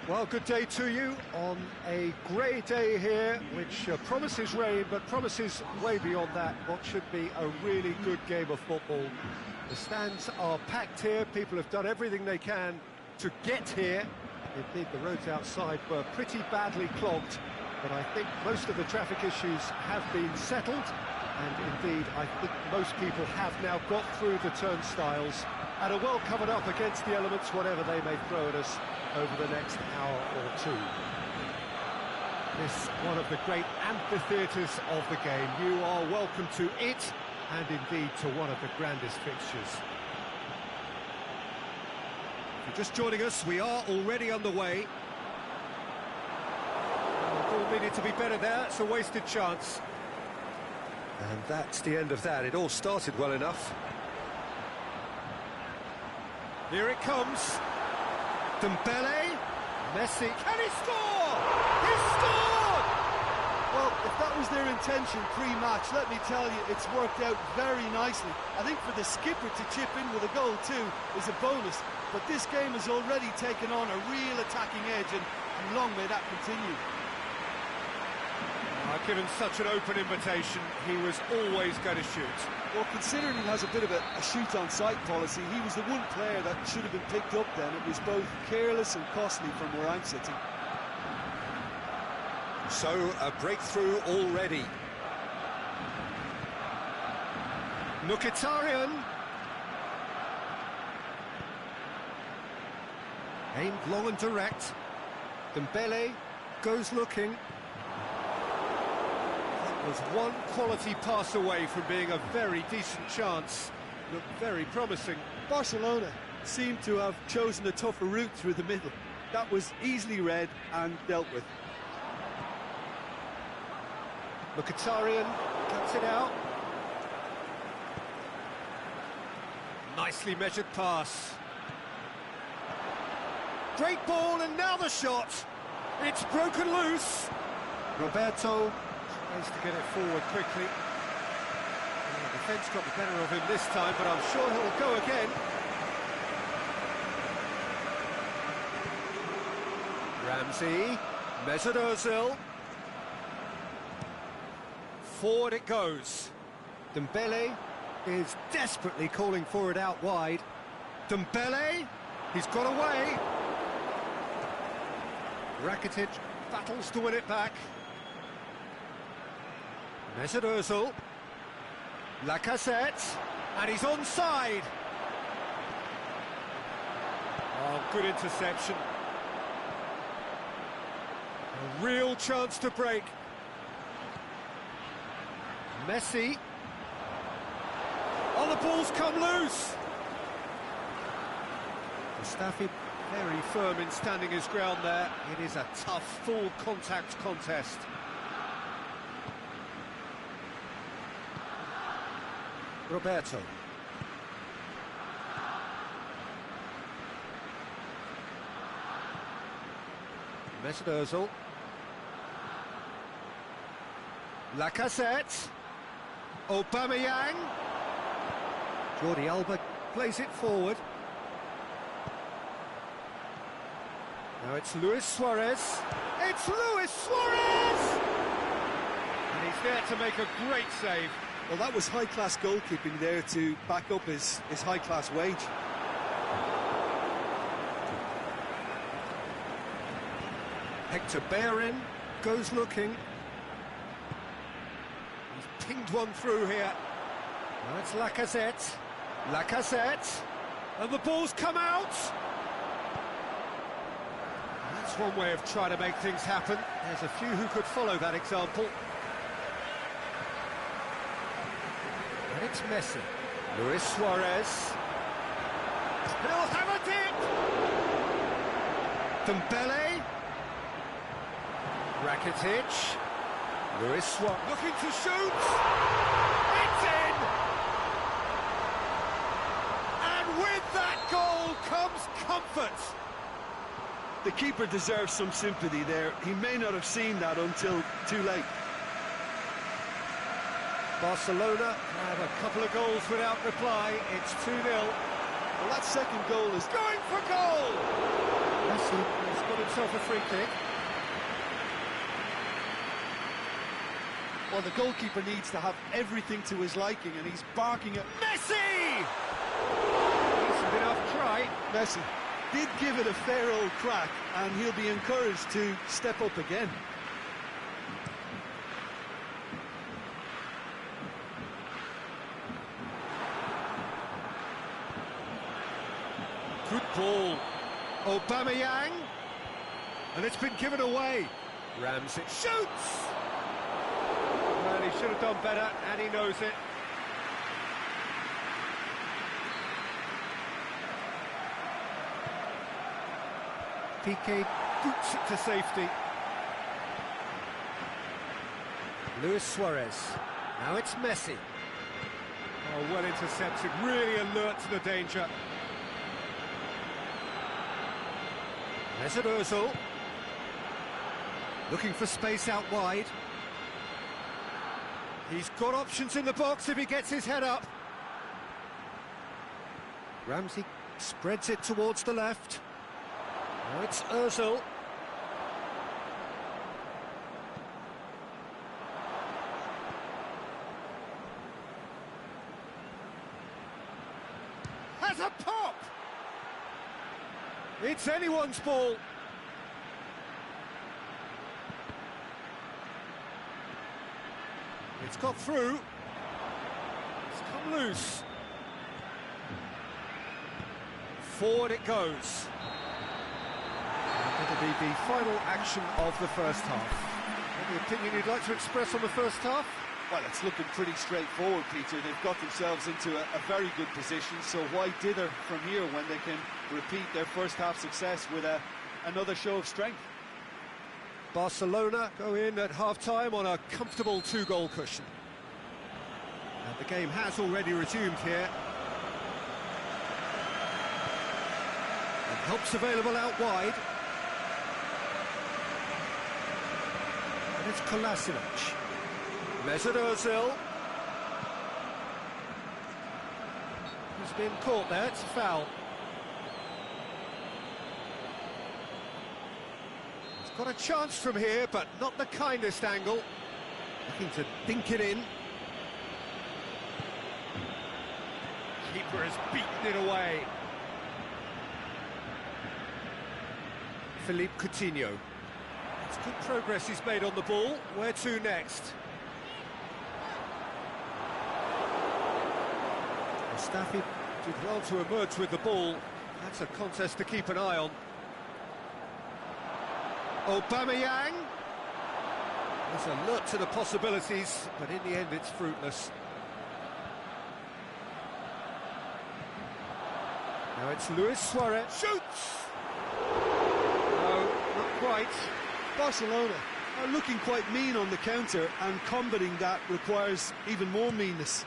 Well, good day to you on a grey day here, which promises rain, but promises way beyond that what should be a really good game of football. The stands are packed here, people have done everything they can to get here. Indeed, the roads outside were pretty badly clogged, but I think most of the traffic issues have been settled, and indeed, I think most people have now got through the turnstiles and are well covered up against the elements, whatever they may throw at us over the next hour or two. This one of the great amphitheatres of the game. You are welcome to it, and indeed to one of the grandest fixtures. If you're just joining us, we are already underway. The ball needed to be better there, it's a wasted chance. And that's the end of that. It all started well enough. Here it comes. Dembele, Messi, can he score? He scored! Well, if that was their intention pre-match, let me tell you, it's worked out very nicely. I think for the skipper to chip in with a goal too is a bonus, but this game has already taken on a real attacking edge, and long may that continue. Given such an open invitation, he was always going to shoot. Well, considering he has a bit of a shoot-on-sight policy, he was the one player that should have been picked up then. It was both careless and costly from where I'm sitting. So, a breakthrough already. Mkhitaryan. Aimed long and direct. Dembele goes looking. Was one quality pass away from being a very decent chance. Looked very promising. Barcelona seemed to have chosen a tougher route through the middle. That was easily read and dealt with. Mkhitaryan cuts it out. Nicely measured pass. Great ball, and now the shot. It's broken loose. Roberto tries to get it forward quickly. The defence got the better of him this time, but I'm sure he'll go again. Ramsey, Mesut Ozil. Forward it goes. Dembele is desperately calling for it out wide. Dembele, he's got away. Rakitic battles to win it back. Mesut Ozil, Lacazette, and he's onside. Oh, good interception. A real chance to break. Messi. Oh, the ball's come loose. Mustafi very firm in standing his ground there. It is a tough, full contact contest. Roberto. Mesut Ozil. Lacazette. Aubameyang. Jordi Alba plays it forward. Now it's Luis Suarez. It's Luis Suarez! And he's there to make a great save. Well, that was high-class goalkeeping there to back up his high-class wage. Hector Bellerin goes looking. He's pinged one through here. Now it's Lacazette. Lacazette. And the ball's come out. That's one way of trying to make things happen. There's a few who could follow that example. And it's Messi. Luis Suarez. He'll have a dip! Dembele. Rakitic. Luis Suarez looking to shoot. It's in! And with that goal comes comfort. The keeper deserves some sympathy there. He may not have seen that until too late. Barcelona have a couple of goals without reply. It's 2-0. Well, that second goal is Going for goal! Messi has got himself a free kick. Well, the goalkeeper needs to have everything to his liking, and he's barking at Messi! Decent enough try. Messi. Did give it a fair old crack, and he'll be encouraged to step up again. Good ball. Aubameyang. And it's been given away. Ramsey shoots! Well, he should have done better, and he knows it. Piqué boots it to safety. Luis Suarez. Now it's Messi. Oh, well intercepted, really alert to the danger. Mesut Ozil. Looking for space out wide. He's got options in the box if he gets his head up. Ramsey spreads it towards the left. Now it's Ozil. Has a pop! It's anyone's ball. It's got through. It's come loose. Forward it goes. That'll be the final action of the first half. Any opinion you'd like to express on the first half? Well, it's looking pretty straightforward, Peter. They've got themselves into a very good position, so why dither from here when they can repeat their first half success with another show of strength? Barcelona go in at half-time on a comfortable two-goal cushion. And the game has already resumed here. And help's available out wide. And it's Kolasinac. Mesut Ozil. He's been caught there, it's a foul. He's got a chance from here, but not the kindest angle. Looking to dink it in. Keeper has beaten it away. Philippe Coutinho. It's good progress he's made on the ball. Where to next? Mustafi did well to emerge with the ball. That's a contest to keep an eye on. Aubameyang. There's alert to the possibilities, but in the end it's fruitless. Now it's Luis Suarez. Shoots! No, not quite. Barcelona are looking quite mean on the counter, and combating that requires even more meanness.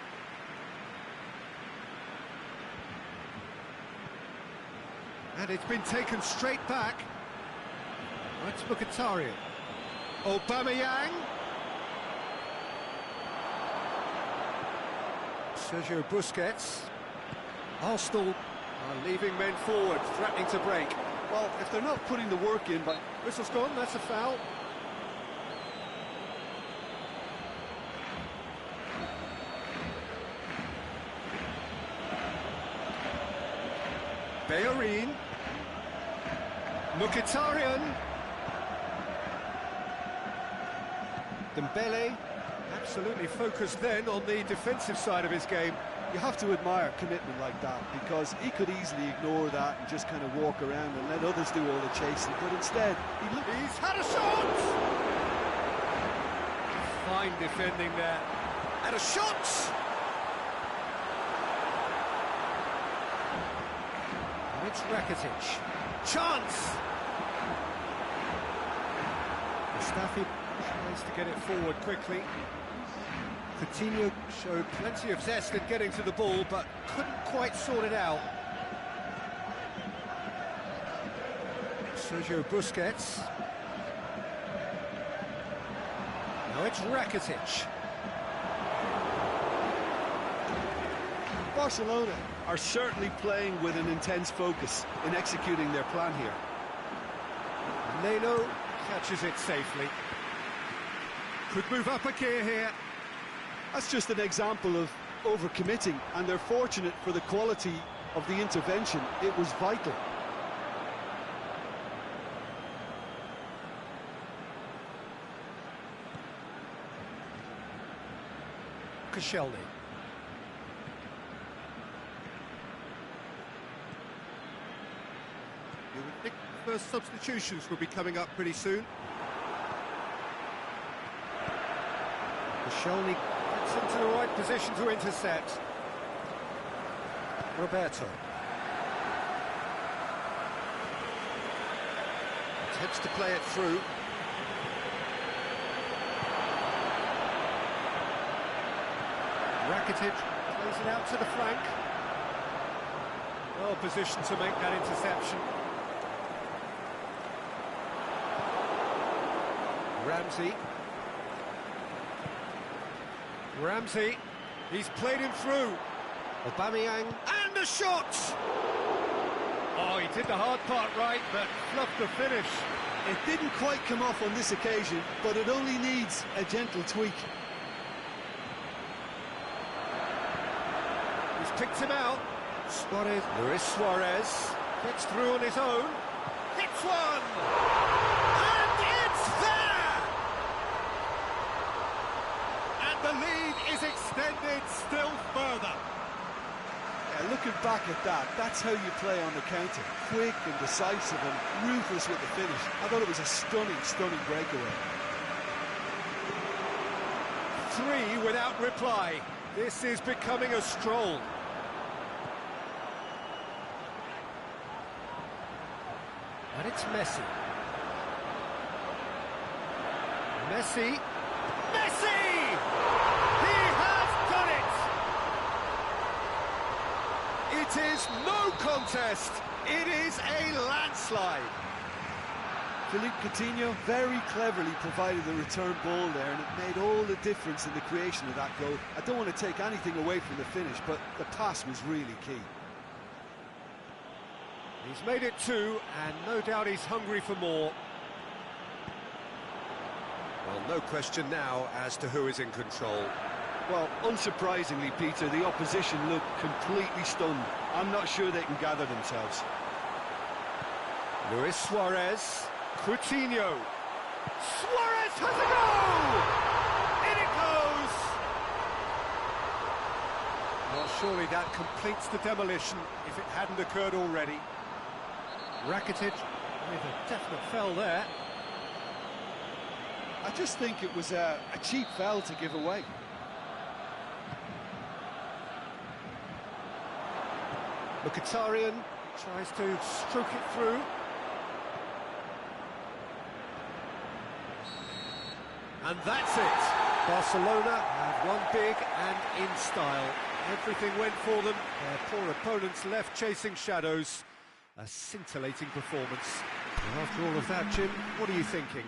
And it's been taken straight back. That's Mkhitaryan. Aubameyang. Sergio Busquets. Arsenal are leaving men forward, threatening to break. Well, if they're not putting the work in, but Whistle's gone, that's a foul. Bellerin. Mkhitaryan. Dembele, absolutely focused then on the defensive side of his game. you have to admire commitment like that, because he could easily ignore that and just kind of walk around and let others do all the chasing, but instead he's had a shot! Fine defending there. And a shot! And it's Rakitic. Chance! Mustafi tries to get it forward quickly. Coutinho showed plenty of zest in getting to the ball, but couldn't quite sort it out. Sergio Busquets. Now it's Rakitic. Barcelona are certainly playing with an intense focus in executing their plan here. Leno catches it safely. Could move up a gear here. That's just an example of overcommitting, and they're fortunate for the quality of the intervention. It was vital. Koscielny. You would think the first substitutions will be coming up pretty soon. Koscielny gets into the right position to intercept. Roberto. Attempts to play it through. Rakitic plays it out to the flank. Well positioned to make that interception. Ramsey, he's played him through. Aubameyang, and a shot! Oh, he did the hard part right, but fluffed the finish. It didn't quite come off on this occasion, but it only needs a gentle tweak. He's picked him out. Luis Suarez gets through on his own. Hits one! And it's there! And the lead is extended still further. Yeah, looking back at that, that's how you play on the counter. Quick and decisive and ruthless with the finish. I thought it was a stunning, stunning breakaway. 3 without reply. This is becoming a stroll. And it's Messi. Messi! He has done it! It is no contest. It is a landslide. Philippe Coutinho very cleverly provided the return ball there, and it made all the difference in the creation of that goal. I don't want to take anything away from the finish, but the pass was really key. He's made it 2, and no doubt he's hungry for more. Well, no question now as to who is in control. Well, unsurprisingly, Peter, the opposition look completely stunned. I'm not sure they can gather themselves. Luis Suarez. Coutinho. Suarez has a goal! In it goes! Well, surely that completes the demolition if it hadn't occurred already. Rakitic with a definite foul there. I just think it was a cheap foul to give away. Mkhitaryan tries to stroke it through. And that's it. Barcelona have won big and in style. Everything went for them. Their poor opponents left chasing shadows. A scintillating performance. And after all of that, Jim, what are you thinking?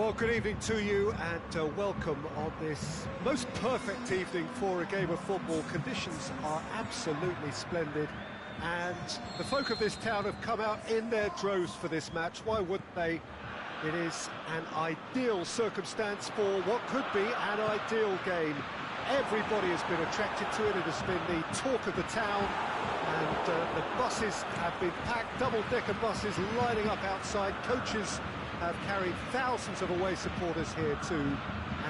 Well, good evening to you and welcome on this most perfect evening for a game of football. Conditions are absolutely splendid and the folk of this town have come out in their droves for this match. Why wouldn't they? It is an ideal circumstance for what could be an ideal game. Everybody has been attracted to it. It has been the talk of the town, and the buses have been packed, double-decker buses lining up outside. Coaches have carried thousands of away supporters here too,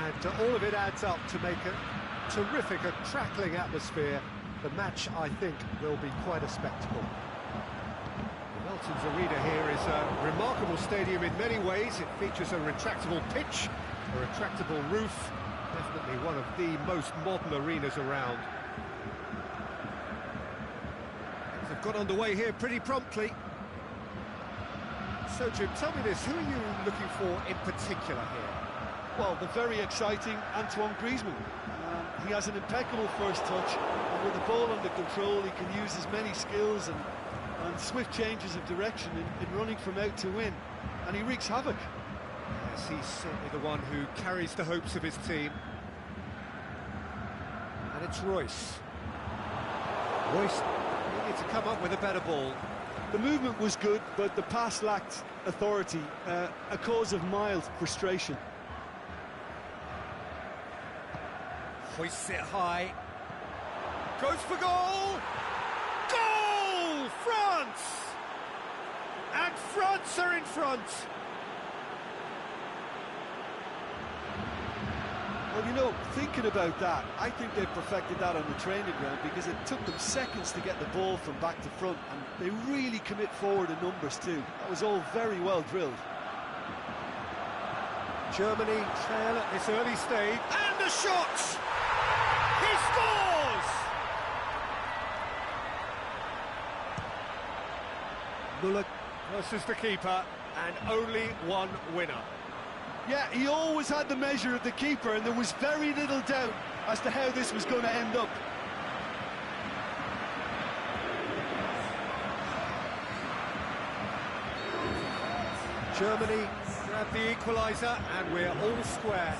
and all of it adds up to make a terrific, a crackling atmosphere. The match, I think, will be quite a spectacle. Melton's Arena here is a remarkable stadium in many ways. It features a retractable pitch, a retractable roof. Definitely one of the most modern arenas around. Things have got underway here pretty promptly. So, Jim, tell me this, who are you looking for in particular here? Well, the very exciting Antoine Griezmann. He has an impeccable first touch, and with the ball under control, he can use his many skills and swift changes of direction in running from out to in, and he wreaks havoc. Yes, he's certainly the one who carries the hopes of his team. And it's Royce. Royce needed to come up with a better ball. The movement was good, but the pass lacked authority, a cause of mild frustration. Hoists it high. Goes for goal! Goal! France! And France are in front! Well, you know, thinking about that, I think they perfected that on the training ground because it took them seconds to get the ball from back to front, and they really commit forward in numbers too. That was all very well drilled. Germany trail at this early stage, and the shot! He scores! Müller versus the keeper, and only one winner. Yeah, he always had the measure of the keeper, and there was very little doubt as to how this was going to end up. Germany grab the equaliser, and we're all square.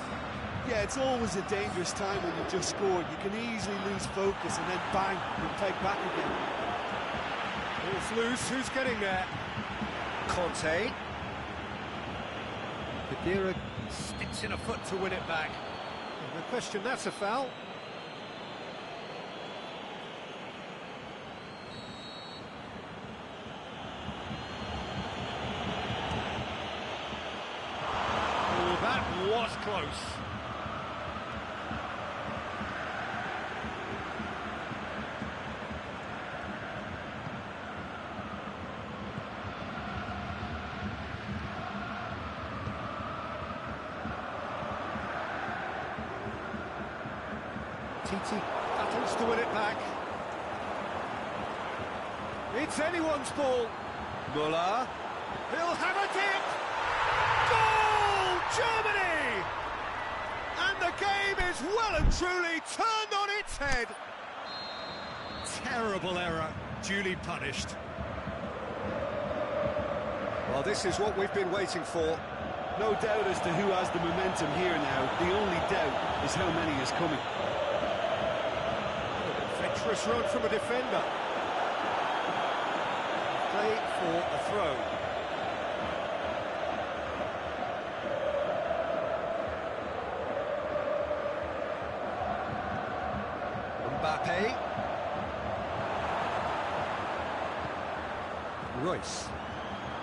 Yeah, it's always a dangerous time when you've just scored. You can easily lose focus and then bang, and take back again. Ball's loose, who's getting there? Conte. Khedira sticks in a foot to win it back. No question, that's a foul. Oh, that was close. Titi battles to win it back. It's anyone's ball. Müller. He'll have a dip. Goal! Germany! And the game is well and truly turned on its head. Terrible error, duly punished. Well, this is what we've been waiting for. No doubt as to who has the momentum here now. The only doubt is how many is coming. Adventurous run from a defender. Play for a throw. Mbappe. Royce.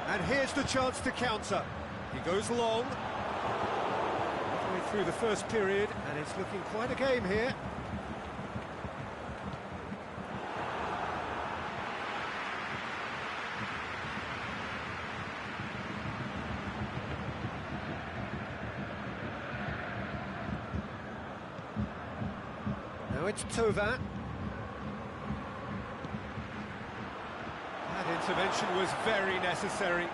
And here's the chance to counter. He goes long. Way through the first period, and it's looking quite a game here. Now it's Thauvin. That intervention was very necessary.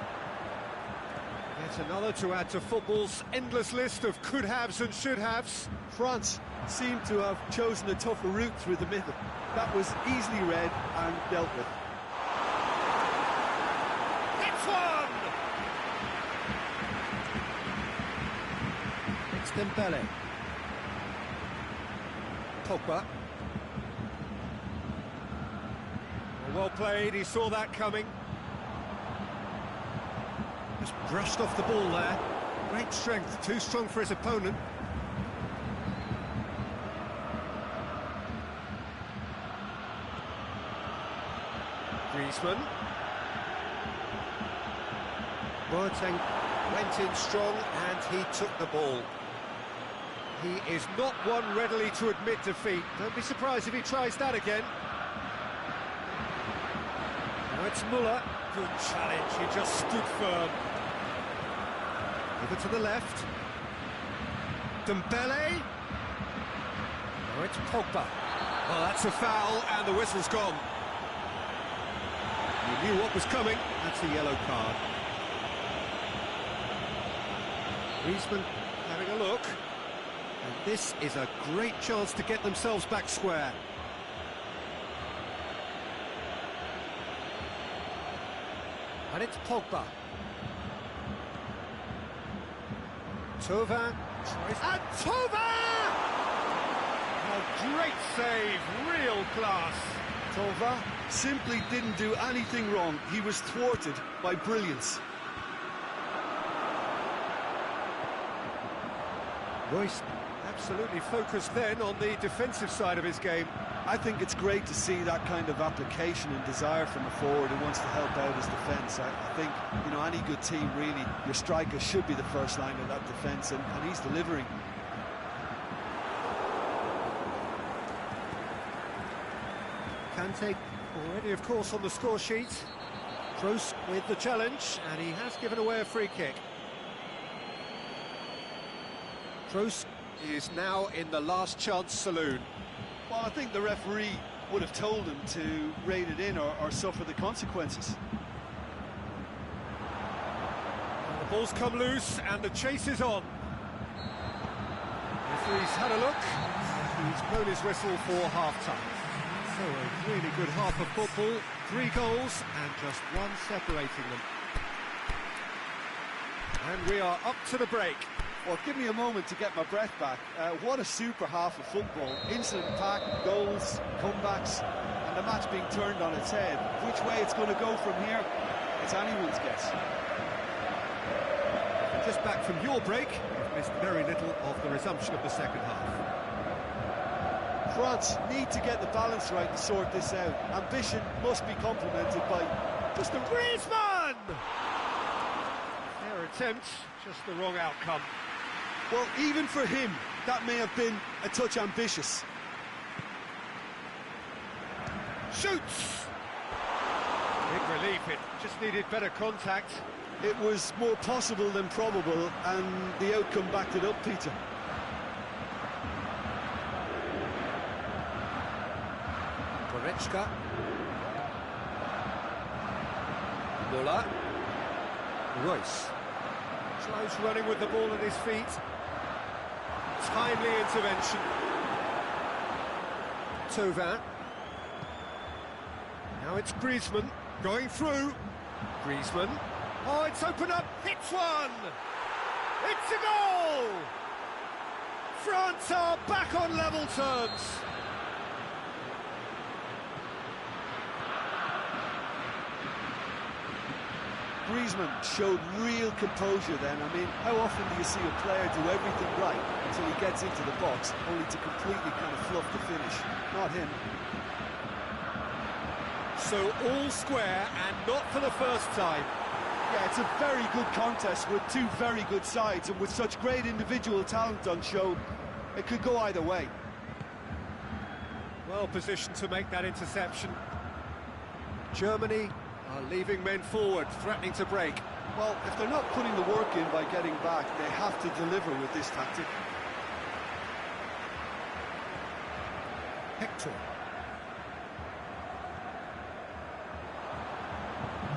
Yet another to add to football's endless list of could-haves and should-haves. France seemed to have chosen a tougher route through the middle. That was easily read and dealt with. It's one! Dembele. Pogba. Well played, he saw that coming. Just brushed off the ball there. Great strength, too strong for his opponent. Griezmann. Boateng went in strong and he took the ball. He is not one readily to admit defeat. Don't be surprised if he tries that again. Now it's Muller. Good challenge, he just stood firm. Over to the left. Dembele. Now it's Pogba. Well, that's a foul and the whistle's gone. He knew what was coming. That's a yellow card. Griezmann having a look. And this is a great chance to get themselves back square. And it's Pogba. Tova. And Tova! A great save, real class. Tova simply didn't do anything wrong. He was thwarted by brilliance. Royce absolutely focused then on the defensive side of his game. I think it's great to see that kind of application and desire from a forward who wants to help out his defence. I think, you know, any good team, really, your striker should be the first line of that defence, and he's delivering. Kante already, of course, on the score sheet. Kroos with the challenge, and he has given away a free kick. Kroos is now in the last chance saloon. Well, I think the referee would have told him to rein it in or suffer the consequences. And the ball's come loose and the chase is on. The referee's had a look. He's blown his whistle for half-time. So a really good half of football. 3 goals and just one separating them. And we are up to the break. Well, give me a moment to get my breath back. What a super half of football. Incident-packed, goals, comebacks, and the match being turned on its head. Which way it's going to go from here, it's anyone's guess. Just back from your break, you've missed very little of the resumption of the second half. France need to get the balance right to sort this out. Ambition must be complemented by just a Griezmann! Their attempt, just the wrong outcome. Well, even for him, that may have been a touch ambitious. Shoots! Big relief, it just needed better contact. It was more possible than probable, and the outcome backed it up, Peter. Goretzka. Muller. Royce. Tries running with the ball at his feet. Timely intervention. Tova. Now it's Griezmann going through. Griezmann. Oh, it's opened up. Hits one. It's a goal. France are back on level terms. Griezmann showed real composure then. I mean, how often do you see a player do everything right until he gets into the box, only to completely kind of fluff the finish? Not him. So all square, and not for the first time. Yeah, it's a very good contest with two very good sides, and with such great individual talent on show, it could go either way. Well positioned to make that interception. Germany are leaving men forward, threatening to break. Well, if they're not putting the work in by getting back, they have to deliver with this tactic. Hector.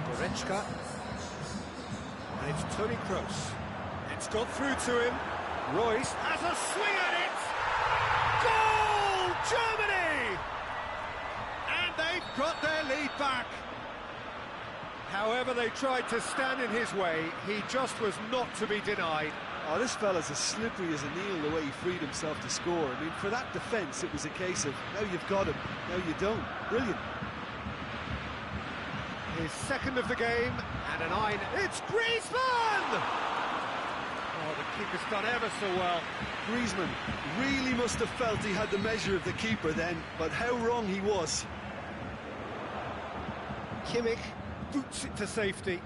Goretzka. And it's Toni Kroos. It's got through to him. Royce has a swing at it! Goal! Germany! And they've got their lead back. However they tried to stand in his way, he just was not to be denied. Oh, this fella's as slippery as an eel the way he freed himself to score. I mean, for that defence, it was a case of, now you've got him, now you don't. Brilliant. His second of the game, and an eye. It's Griezmann! Oh, the keeper's done ever so well. Griezmann really must have felt he had the measure of the keeper then, but how wrong he was. Kimmich boots it to safety.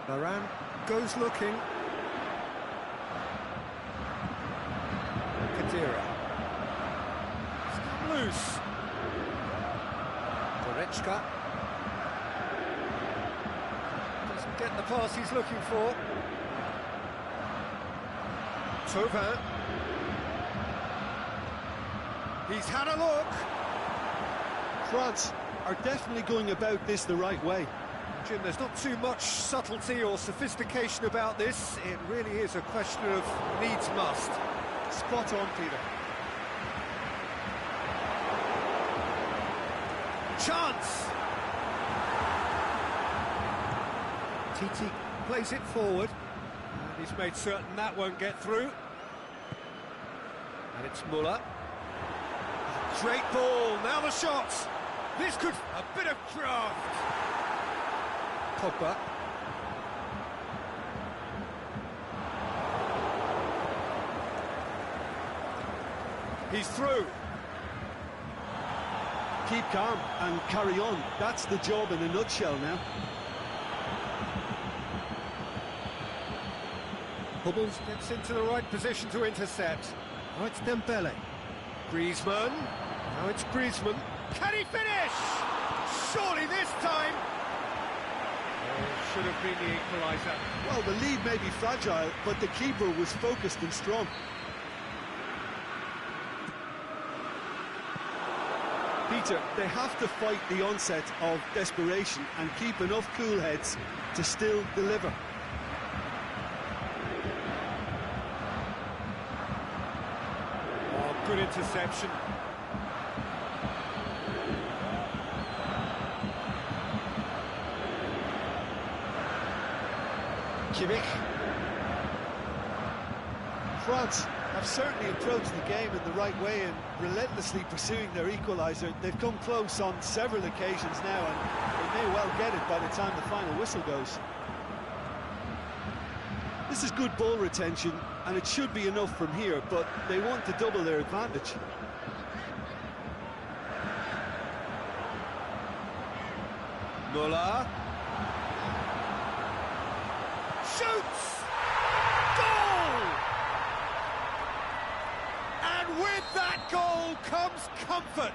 Varane goes looking. Kadira. It's come loose. Goretzka. Doesn't get the pass he's looking for. Thauvin. He's had a look. France are definitely going about this the right way. Jim, there's not too much subtlety or sophistication about this. It really is a question of needs must. Spot on, Peter. Chance! Titi plays it forward. And he's made certain that won't get through. And it's Muller. Great ball, now the shot! This could... a bit of craft! Pogba. He's through. Keep calm and carry on. That's the job in a nutshell now. Hubbles gets into the right position to intercept. Now it's Dembele. Griezmann. Now it's Griezmann. Can he finish? Surely this time. Should have been the equaliser. Well, the lead may be fragile, but the keeper was focused and strong. Peter, they have to fight the onset of desperation and keep enough cool heads to still deliver. Oh, good interception. Kimmich. France have certainly approached the game in the right way and relentlessly pursuing their equaliser. They've come close on several occasions now, and they may well get it by the time the final whistle goes. This is good ball retention, and it should be enough from here, but they want to double their advantage. Muller. Shoots! Goal! And with that goal comes comfort.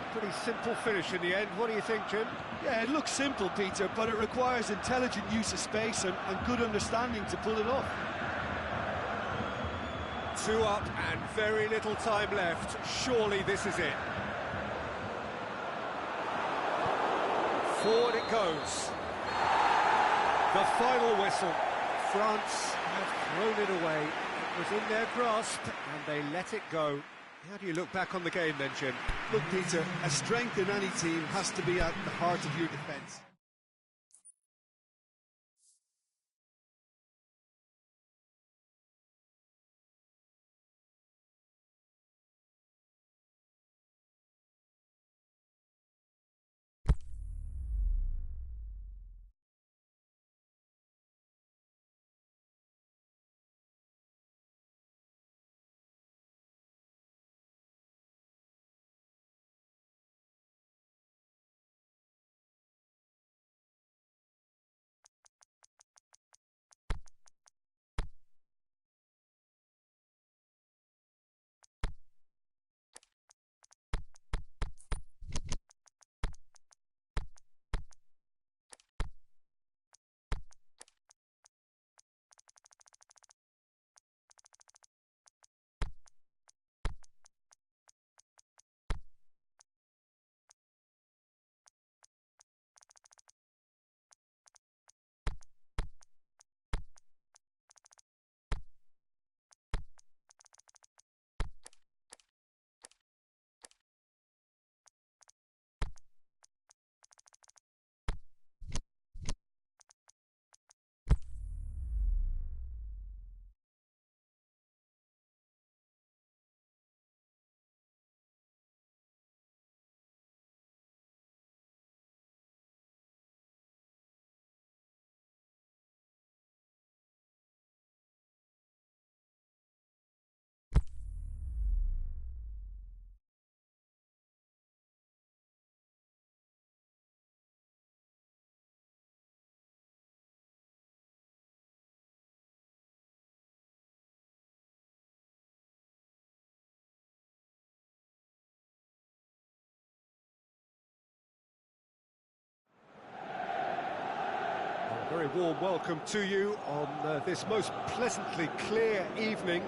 A pretty simple finish in the end. What do you think, Jim? Yeah, it looks simple, Peter, but it requires intelligent use of space and good understanding to pull it off. 2 up and very little time left. Surely this is it. Forward it goes. The final whistle. France have thrown it away. It was in their grasp and they let it go. How do you look back on the game then, Jim? Look, Peter, a strength in any team has to be at the heart of your defence. very warm welcome to you on this most pleasantly clear evening.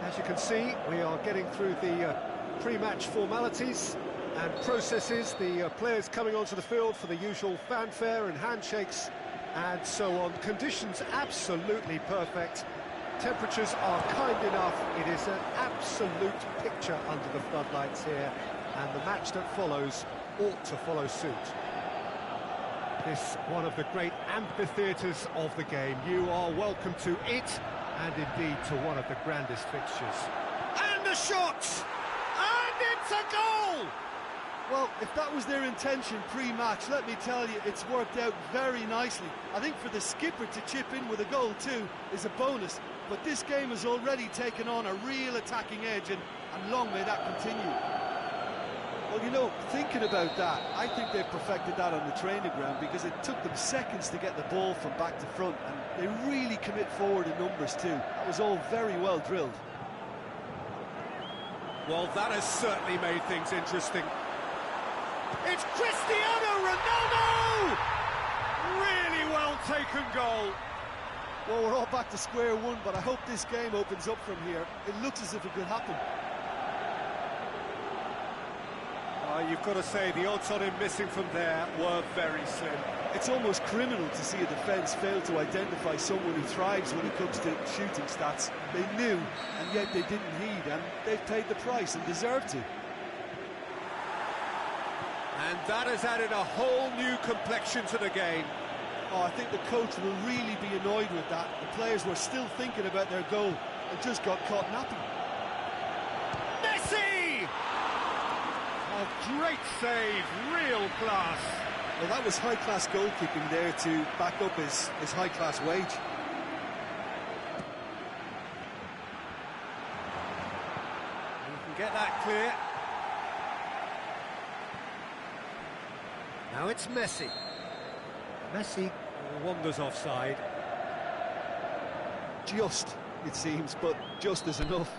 As you can see, we are getting through the pre-match formalities and processes, the players coming onto the field for the usual fanfare and handshakes and so on. Conditions absolutely perfect. Temperatures are kind enough. It is an absolute picture under the floodlights here, and the match that follows ought to follow suit. This one of the great amphitheatres of the game. You are welcome to it, and indeed to one of the grandest fixtures. And a shot! And it's a goal! Well, if that was their intention pre-match, let me tell you, it's worked out very nicely. I think for the skipper to chip in with a goal too is a bonus, but this game has already taken on a real attacking edge, and long may that continue. Well, you know, thinking about that, I think they've perfected that on the training ground, because it took them seconds to get the ball from back to front, and they really commit forward in numbers too. That was all very well drilled. Well, that has certainly made things interesting. It's Cristiano Ronaldo! Really well taken goal. Well, we're all back to square one, but I hope this game opens up from here. It looks as if it could happen. You've got to say, the odds on him missing from there were very slim. It's almost criminal to see a defence fail to identify someone who thrives when it comes to shooting stats. They knew, and yet they didn't heed, and they've paid the price and deserve to. And that has added a whole new complexion to the game. Oh, I think the coach will really be annoyed with that. The players were still thinking about their goal and just got caught napping. Messi! A great save, real class. Well, that was high-class goalkeeping there to back up his high-class wage. You can get that clear. Now it's Messi. Messi wanders offside. Just, it seems, but just is enough.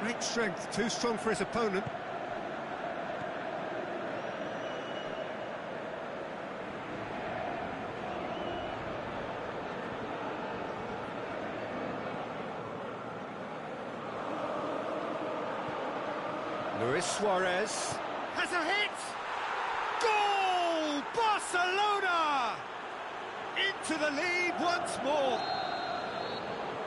Great strength, too strong for his opponent. Luis Suarez has a hit! Goal! Barcelona! Into the lead once more.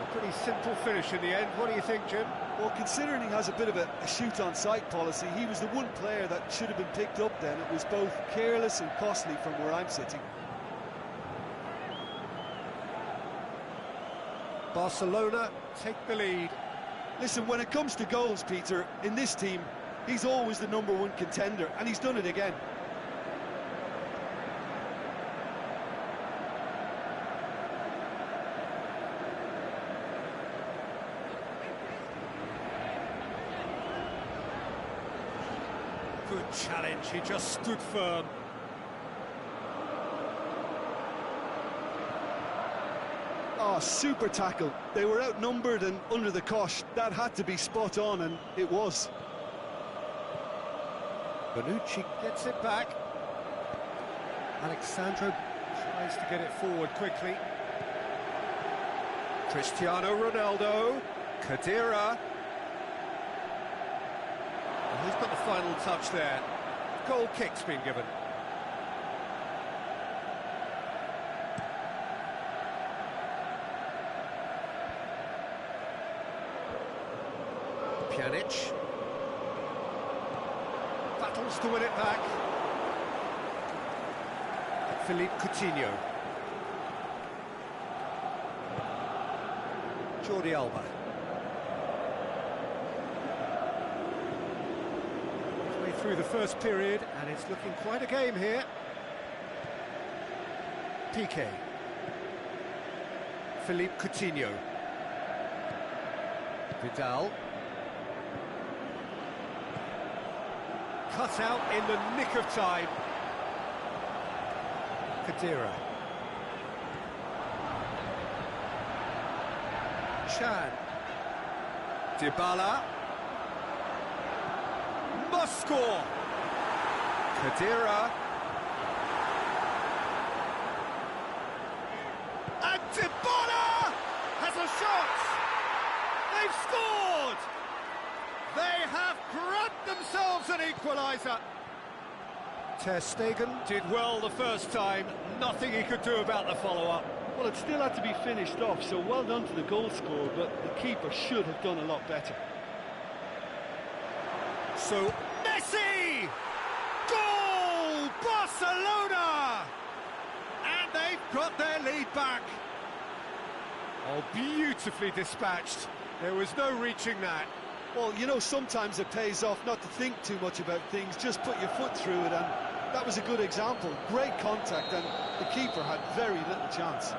A pretty simple finish in the end. What do you think, Jim? Well, considering he has a bit of a shoot-on-sight policy, he was the one player that should have been picked up then. It was both careless and costly from where I'm sitting. Barcelona take the lead. Listen, when it comes to goals, Peter, in this team, he's always the #1 contender, and he's done it again. Good challenge, he just stood firm. Oh, super tackle. They were outnumbered and under the cosh. That had to be spot on, and it was. Bonucci gets it back. Alexandro tries to get it forward quickly. Cristiano Ronaldo. Khedira. And who's got the final touch there? Goal kick's been given. Pjanic battles to win it back. Philippe Coutinho. Jordi Alba. Halfway through the first period, and it's looking quite a game here. Piqué. Philippe Coutinho. Vidal. Cut out in the nick of time. Khedira. Chan. Dybala. Must score. Khedira. And Dybala has a shot. They've scored. They have grabbed themselves an equaliser. Ter Stegen did well the first time, nothing he could do about the follow-up. Well, it still had to be finished off, so well done to the goal scorer, but the keeper should have done a lot better. So, Messi! Goal! Barcelona! And they've got their lead back. Oh, beautifully dispatched. There was no reaching that. Well, you know, sometimes it pays off not to think too much about things, just put your foot through it, and that was a good example. Great contact, and the keeper had very little chance.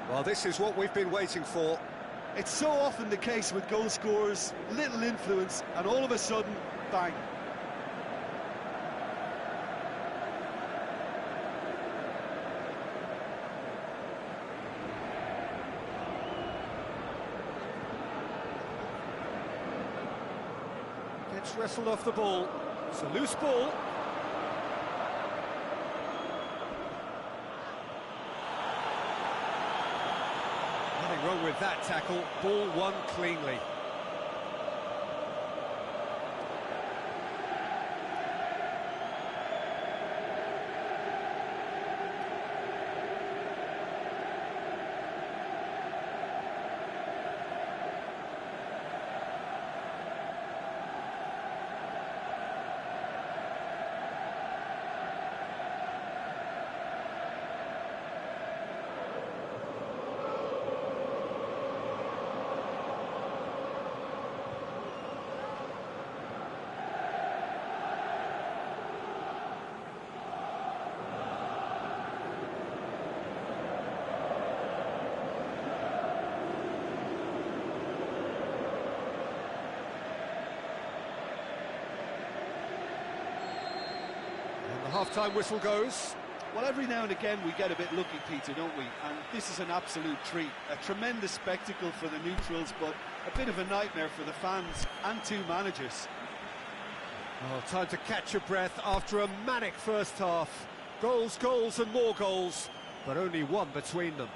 Well, this is what we've been waiting for. It's so often the case with goal scorers, little influence, and all of a sudden, bang. Gets wrestled off the ball. It's a loose ball. Nothing wrong with that tackle. Ball won cleanly. The half-time whistle goes. Well, every now and again we get a bit lucky, Peter, don't we? And this is an absolute treat. A tremendous spectacle for the neutrals, but a bit of a nightmare for the fans and two managers. Oh, time to catch your breath after a manic first half. Goals, goals and more goals, but only one between them.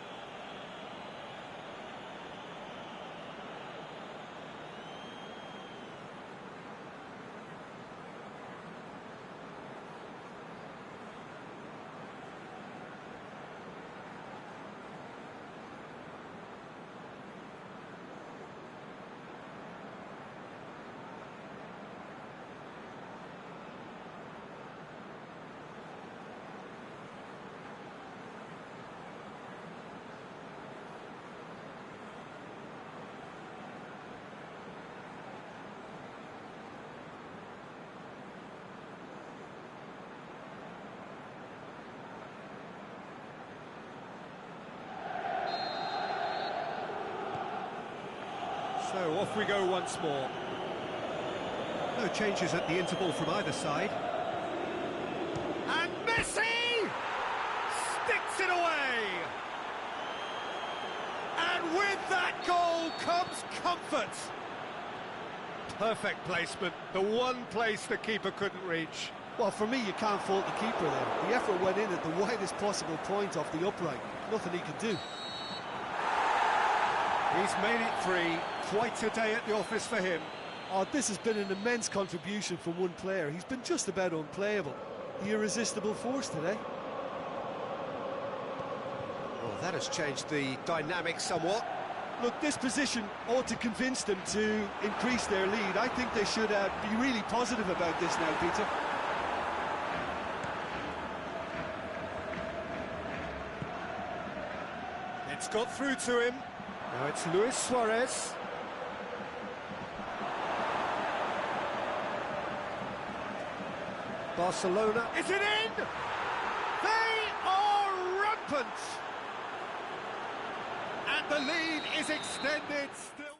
So off we go once more. No changes at the interval from either side. And Messi sticks it away! And with that goal comes comfort. Perfect placement, the one place the keeper couldn't reach. Well, for me, you can't fault the keeper there. The effort went in at the widest possible point off the upright. Nothing he could do. He's made it three. Quite a day at the office for him. Oh, this has been an immense contribution from one player. He's been just about unplayable. The irresistible force today. Well, that has changed the dynamic somewhat. Look, this position ought to convince them to increase their lead. I think they should be really positive about this now, Peter. It's got through to him. Now it's Luis Suarez. Barcelona, is it in? They are rampant! And the lead is extended still.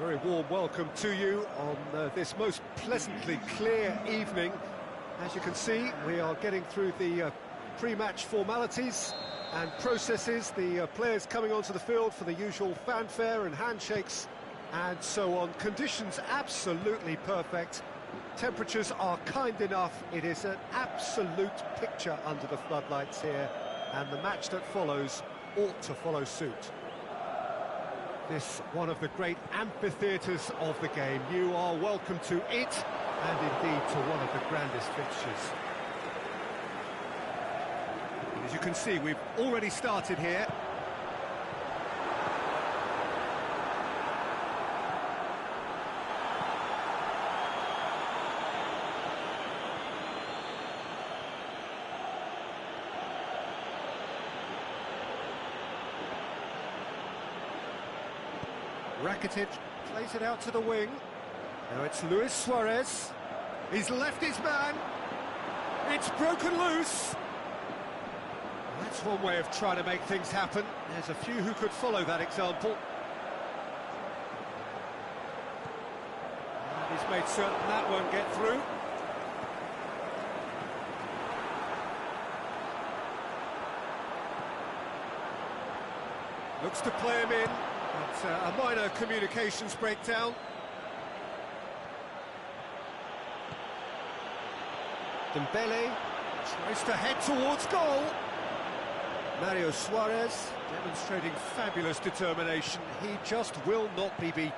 Very warm welcome to you on this most pleasantly clear evening. As you can see, we are getting through the pre-match formalities and processes, the players coming onto the field for the usual fanfare and handshakes and so on. Conditions absolutely perfect. Temperatures are kind enough. It is an absolute picture under the floodlights here, and the match that follows ought to follow suit. This one of the great amphitheatres of the game. You are welcome to it, and indeed to one of the grandest fixtures. As you can see, we've already started here. Rakitic plays it out to the wing. Now it's Luis Suarez. He's left his man. It's broken loose. That's one way of trying to make things happen. There's a few who could follow that example. And he's made certain that won't get through. Looks to play him in. But a minor communications breakdown. Dembele tries to head towards goal. Mario Suarez demonstrating fabulous determination. He just will not be beaten.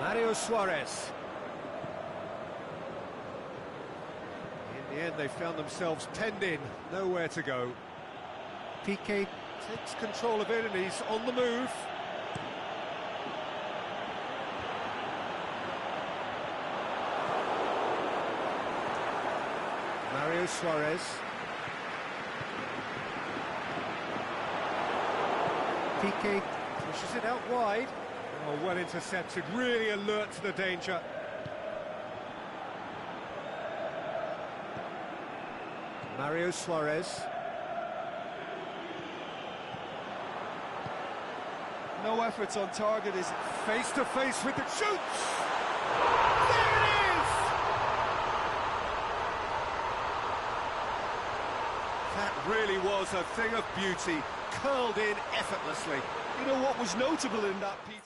Mario Suarez. In the end, they found themselves penned in, nowhere to go. Piqué takes control of it and he's on the move. Mario Suarez. Piqué pushes it out wide. Oh, well intercepted, really alert to the danger. Mario Suarez. No efforts on target, is it? Face to face with the shoots! There it is! That really was a thing of beauty, curled in effortlessly. You know what was notable in that, Peter?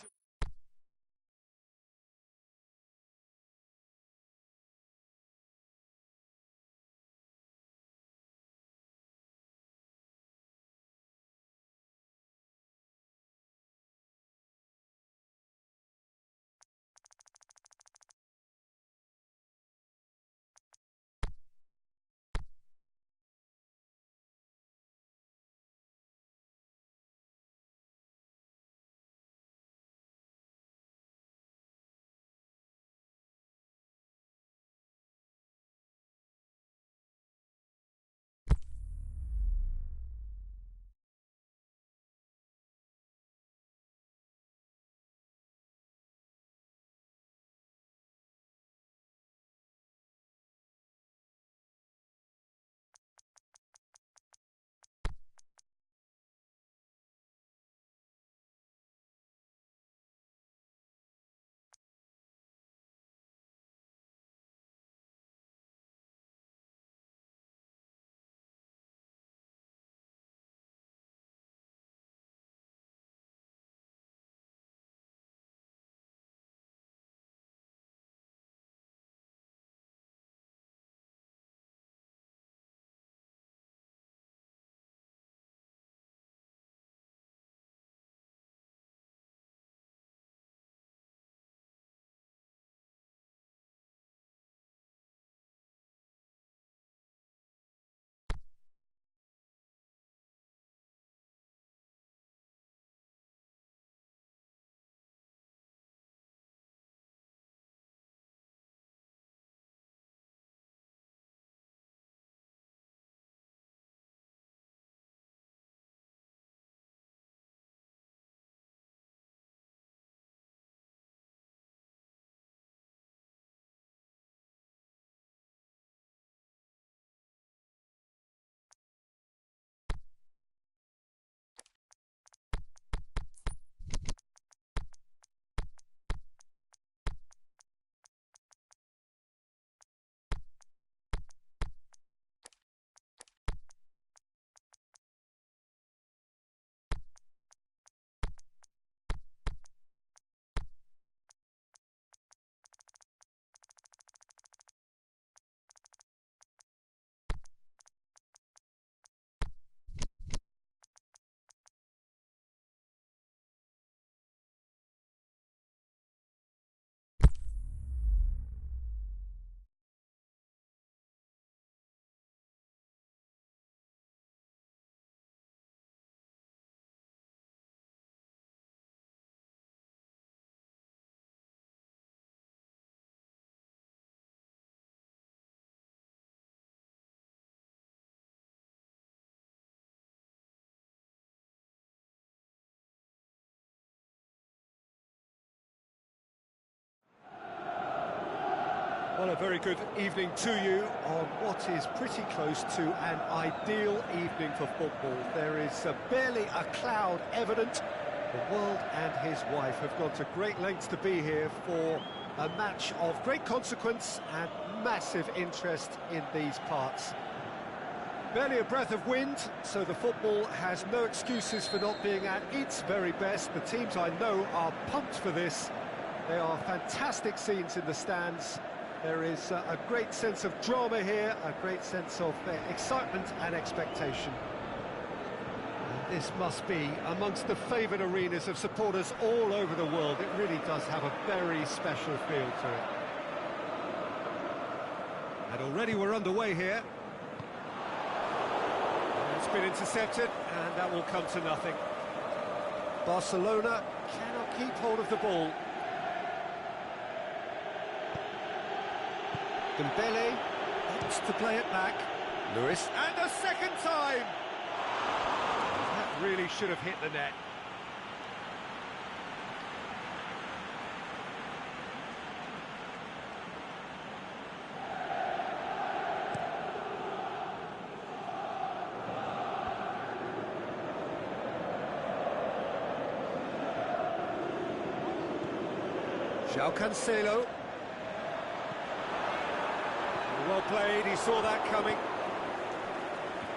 Well, a very good evening to you on what is pretty close to an ideal evening for football. There is barely a cloud evident. The world and his wife have gone to great lengths to be here for a match of great consequence and massive interest in these parts. Barely a breath of wind, so the football has no excuses for not being at its very best. The teams I know are pumped for this. They are fantastic scenes in the stands. There is a great sense of drama here, a great sense of excitement and expectation. And this must be amongst the favoured arenas of supporters all over the world. It really does have a very special feel to it. And already we're underway here. It's been intercepted, and that will come to nothing. Barcelona cannot keep hold of the ball. Dembele opts to play it back. Lewis, and a second time! That really should have hit the net. João Cancelo. Well played, he saw that coming.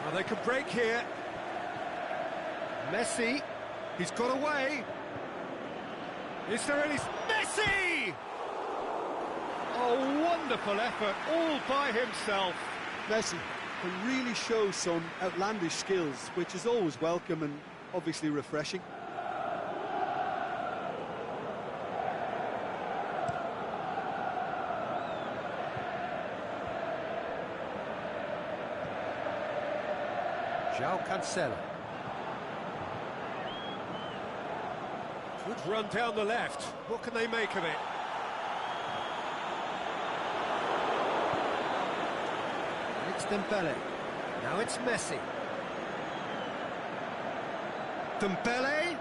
Now they can break here. Messi, he's got away. Is there any... Messi! Oh, wonderful effort, all by himself. Messi can really show some outlandish skills, which is always welcome and obviously refreshing. João Cancelo. Good run down the left. What can they make of it? It's Dembele. Now it's Messi. Dembele.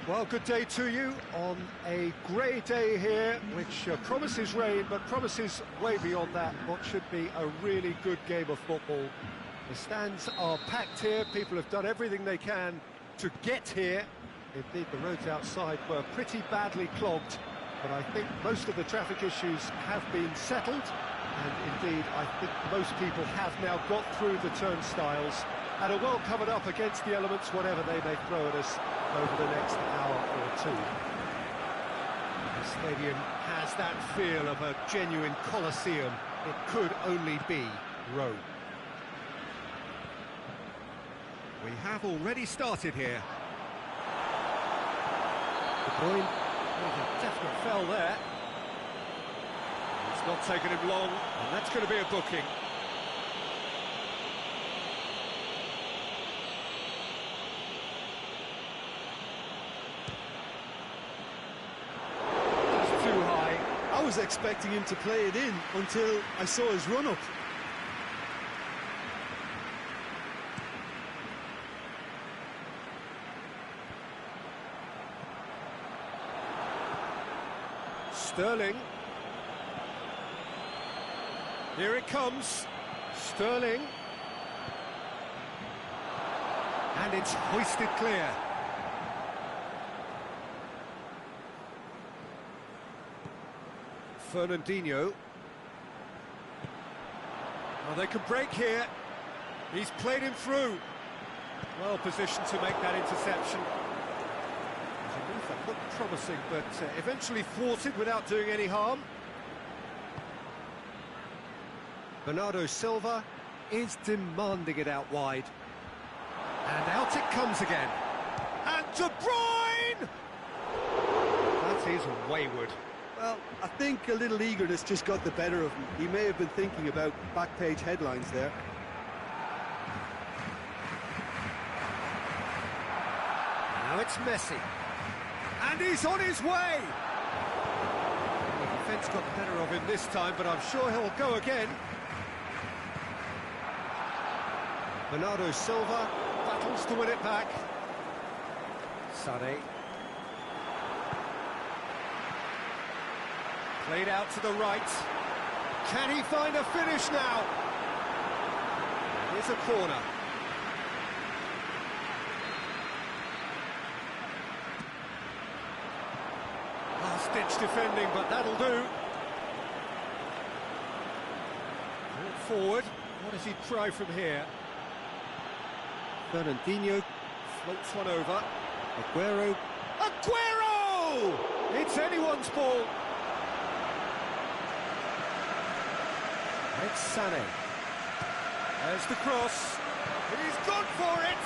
Well, good day to you on a grey day here, which promises rain, but promises way beyond that what should be a really good game of football. The stands are packed here, people have done everything they can to get here. Indeed, the roads outside were pretty badly clogged, but I think most of the traffic issues have been settled, and indeed, I think most people have now got through the turnstiles and are well covered up against the elements, whatever they may throw at us over the next hour or two. The stadium has that feel of a genuine Colosseum. It could only be Rome. We have already started here. De Bruyne, a definite fell there. It's not taken him long, and that's going to be a booking. Just too high. I was expecting him to play it in until I saw his run-up. Sterling. Here it comes. Sterling. And it's hoisted clear. Fernandinho. Well, they could break here. He's played him through. Well positioned to make that interception. That looked promising, but eventually thwarted without doing any harm. Bernardo Silva is demanding it out wide. And out it comes again. And De Bruyne! That is wayward. Well, I think a little eagerness just got the better of him. He may have been thinking about back-page headlines there. Now it's Messi. And he's on his way! The defence got the better of him this time, but I'm sure he'll go again. Bernardo Silva battles to win it back. Sané. Played out to the right. Can he find a finish now? Here's a corner. Last-ditch defending, but that'll do. Brought forward. What does he try from here? Fernandinho floats one over. Aguero. Aguero! It's anyone's ball. It's Sané. There's the cross. He's gone for it!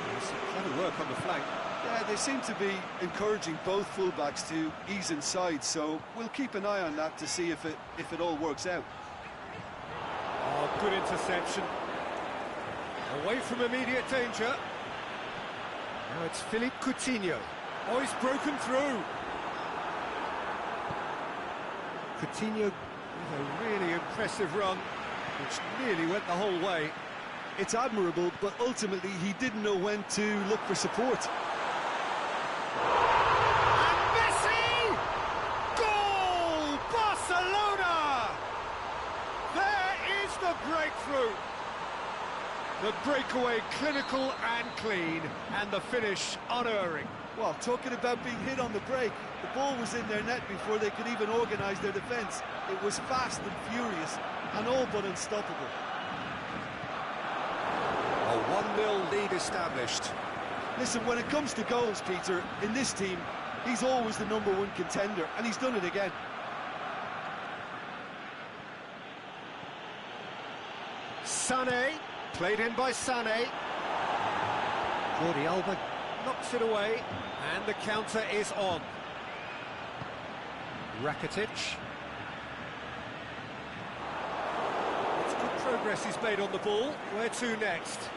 There's some clever work on the flank. Yeah, they seem to be encouraging both fullbacks to ease inside, so we'll keep an eye on that to see if it all works out. Oh, good interception. Away from immediate danger. Now it's Philippe Coutinho. Oh, he's broken through. Coutinho with a really impressive run, which nearly went the whole way. It's admirable, but ultimately he didn't know when to look for support. And Messi! Goal! Barcelona! There is the breakthrough. The breakaway clinical and clean, and the finish unerring. Well, talking about being hit on the break, the ball was in their net before they could even organise their defence. It was fast and furious, and all but unstoppable. A 1-0 lead established. Listen, when it comes to goals, Peter, in this team, he's always the #1 contender, and he's done it again. Sané, played in by Sané. Jordi Alba knocks it away, and the counter is on. Rakitic. It's good progress he's made on the ball. Where to next?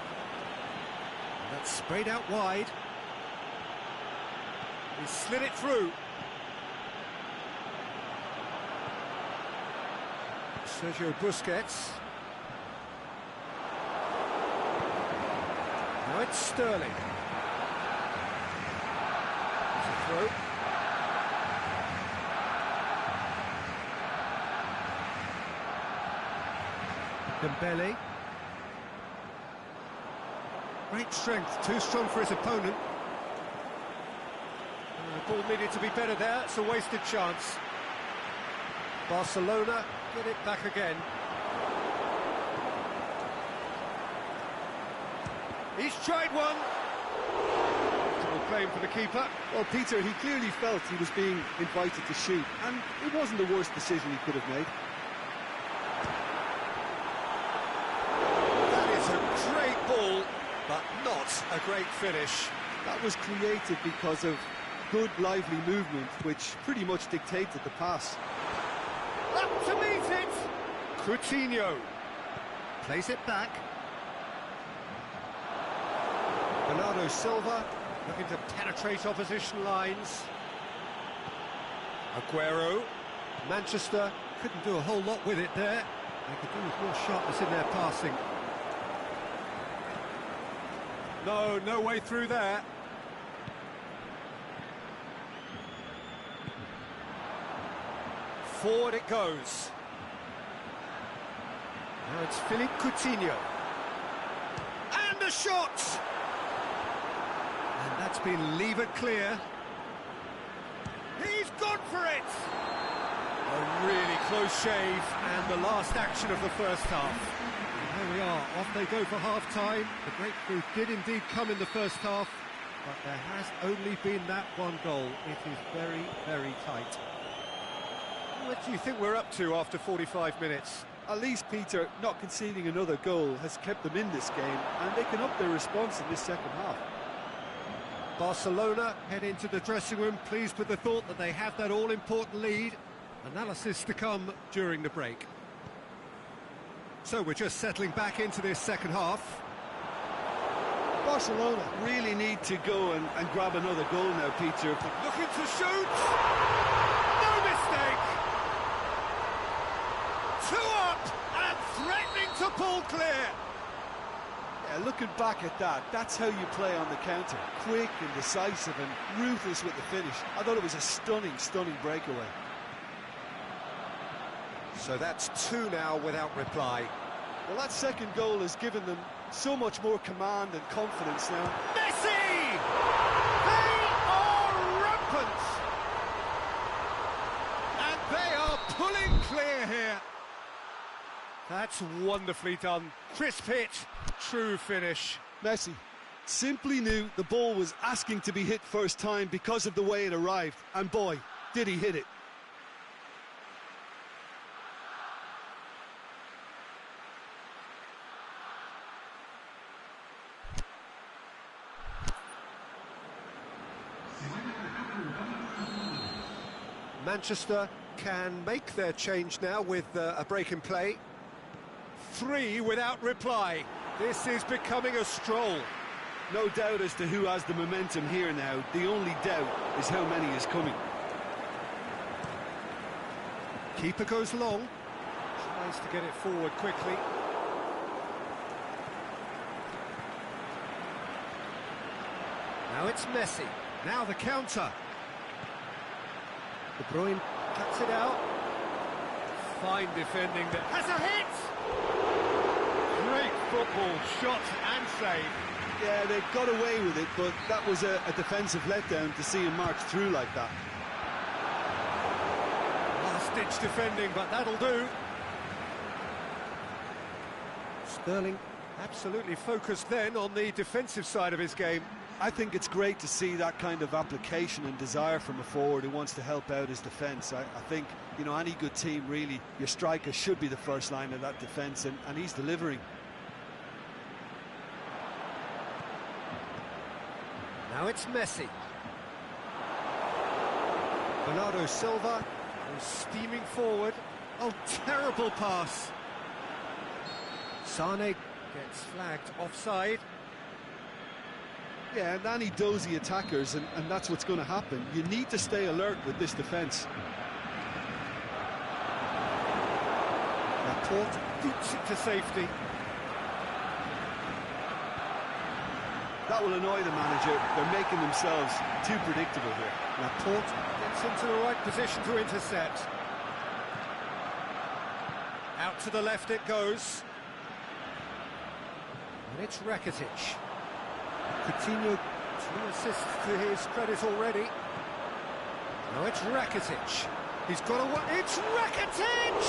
That's sprayed out wide. He slid it through. Sergio Busquets. Now it's Sterling. throw. Dembele. Great strength, too strong for his opponent. The ball needed to be better there, it's a wasted chance. Barcelona get it back again. He's tried one. Playing for the keeper. Well, Peter, he clearly felt he was being invited to shoot, and it wasn't the worst decision he could have made. That is a great ball, but not a great finish. That was created because of good, lively movement, which pretty much dictated the pass. Up to meet it! Coutinho plays it back. Bernardo Silva looking to penetrate opposition lines. Aguero. Manchester couldn't do a whole lot with it there. They could do with more sharpness in their passing. No way through there. Forward it goes. Now it's Philippe Coutinho. And a shot! And that's been levered clear. He's gone for it! A really close shave, and the last action of the first half. And there we are, off they go for half-time. The breakthrough did indeed come in the first half, but there has only been that one goal. It is very, very tight. What do you think we're up to after 45 minutes? At least, Peter, not conceding another goal has kept them in this game, and they can up their response in this second half. Barcelona head into the dressing room pleased with the thought that they have that all-important lead. Analysis to come during the break. So we're just settling back into this second half. Barcelona really need to go and grab another goal now, Peter. Looking to shoot! No mistake! 2 up and threatening to pull clear! Yeah, looking back at that, that's how you play on the counter. Quick and decisive and ruthless with the finish. I thought it was a stunning, stunning breakaway. So that's 2 now without reply. Well, that second goal has given them so much more command and confidence now. Messi! They are rampant! And they are pulling clear here. That's wonderfully done. Crisp hit, true finish. Messi simply knew the ball was asking to be hit first time because of the way it arrived. And boy, did he hit it. Manchester can make their change now with a break in play. 3 without reply. This is becoming a stroll. No doubt as to who has the momentum here now. The only doubt is how many is coming. Keeper goes long. Tries to get it forward quickly. Now it's Messi. Now the counter. De Bruyne cuts it out. Fine defending that has a hit! Great football, shot and save. Yeah, they got away with it, but that was a defensive letdown to see him march through like that. Last-ditch defending, but that'll do. Sterling absolutely focused then on the defensive side of his game. I think it's great to see that kind of application and desire from a forward who wants to help out his defence. I think, you know, any good team, really, your striker should be the first line of that defence, and he's delivering. Now it's Messi. Bernardo Silva is steaming forward. Oh, terrible pass. Sane gets flagged offside. Yeah, and any dozy attackers, and that's what's going to happen. You need to stay alert with this defence. Laporte boots it to safety. That will annoy the manager. They're making themselves too predictable here. Laporte gets into the right position to intercept. Out to the left it goes. And it's Rakitic. Coutinho, 2 assists to his credit already. Now it's Rakitic. He's got a... It's Rakitic!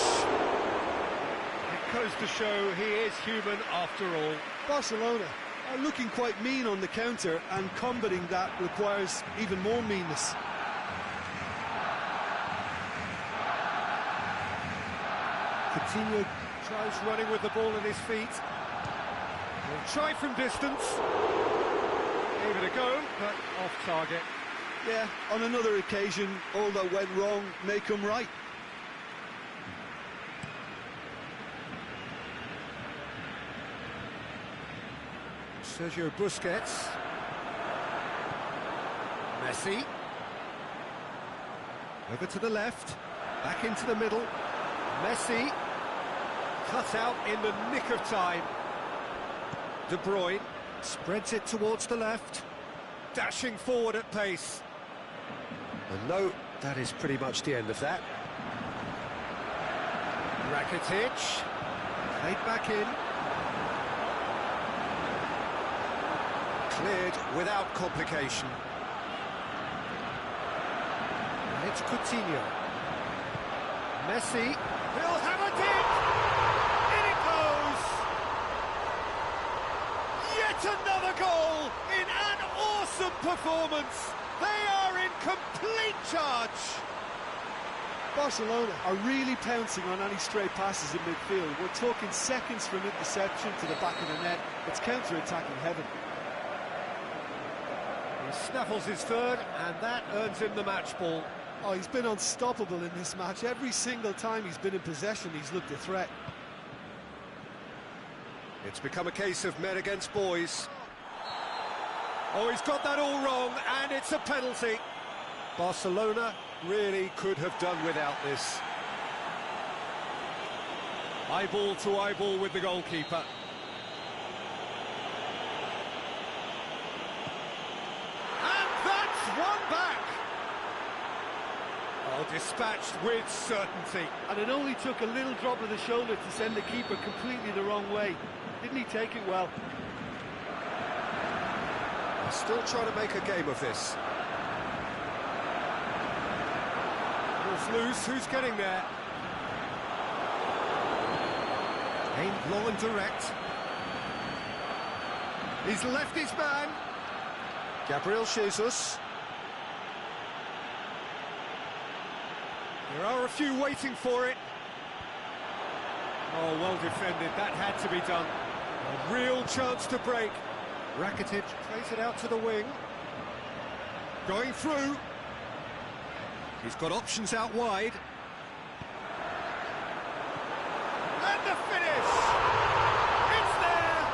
It goes to show he is human after all. Barcelona are looking quite mean on the counter, and combating that requires even more meanness. Coutinho tries running with the ball at his feet. He'll try from distance. Gave it a go, but off target. Yeah, on another occasion, all that went wrong may come right. Sergio Busquets. Messi. Over to the left. Back into the middle. Messi. Cut out in the nick of time. De Bruyne spreads it towards the left. Dashing forward at pace. And no, that is pretty much the end of that. Rakitic. Played back in. Cleared without complication. And it's Coutinho. Messi. He'll have a dig! In it goes! Yet another goal in an awesome performance! They are in complete charge! Barcelona are really pouncing on any stray passes in midfield. We're talking seconds from interception to the back of the net. It's counter-attacking heaven. He snaffles his third, and that earns him the match ball. Oh, he's been unstoppable in this match. Every single time he's been in possession, he's looked a threat. It's become a case of men against boys. Oh, he's got that all wrong, and it's a penalty. Barcelona really could have done without this. Eyeball to eyeball with the goalkeeper. And that's one back. Oh, dispatched with certainty. And it only took a little drop of the shoulder to send the keeper completely the wrong way. Didn't he take it well? They're still trying to make a game of this. Ball's loose, who's getting there? Aimed long and direct. He's left his man. Gabriel Jesus. There are a few waiting for it. Oh, well defended, that had to be done. A real chance to break. Rakitic plays it out to the wing. Going through. He's got options out wide. And the finish! It's there!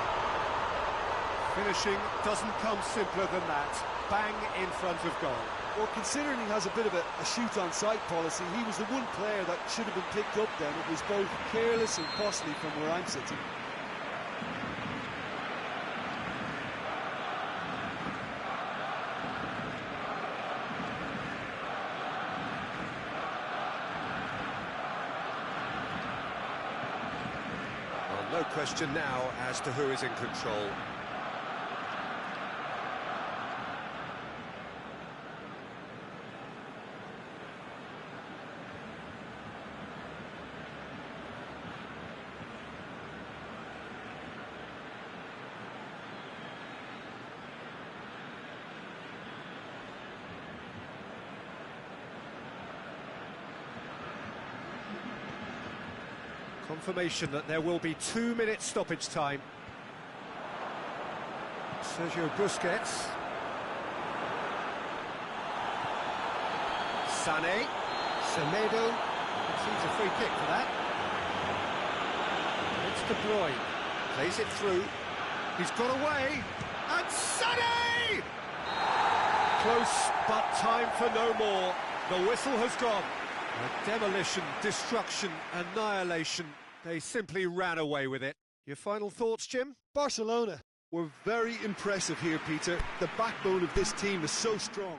Finishing doesn't come simpler than that. Bang in front of goal. Well, considering he has a bit of a shoot-on-sight policy, he was the one player that should have been picked up then. It was both careless and costly from where I'm sitting. Well, no question now as to who is in control. Confirmation that there will be 2 minutes stoppage time. Sergio Busquets. Sané. Semedo. Seems a free kick for that. It's De Bruyne. Plays it through. He's got away. And Sané! Close, but time for no more. The whistle has gone. Demolition, destruction, annihilation. They simply ran away with it. Your final thoughts, Jim? Barcelona Were very impressive here, Peter. The backbone of this team is so strong.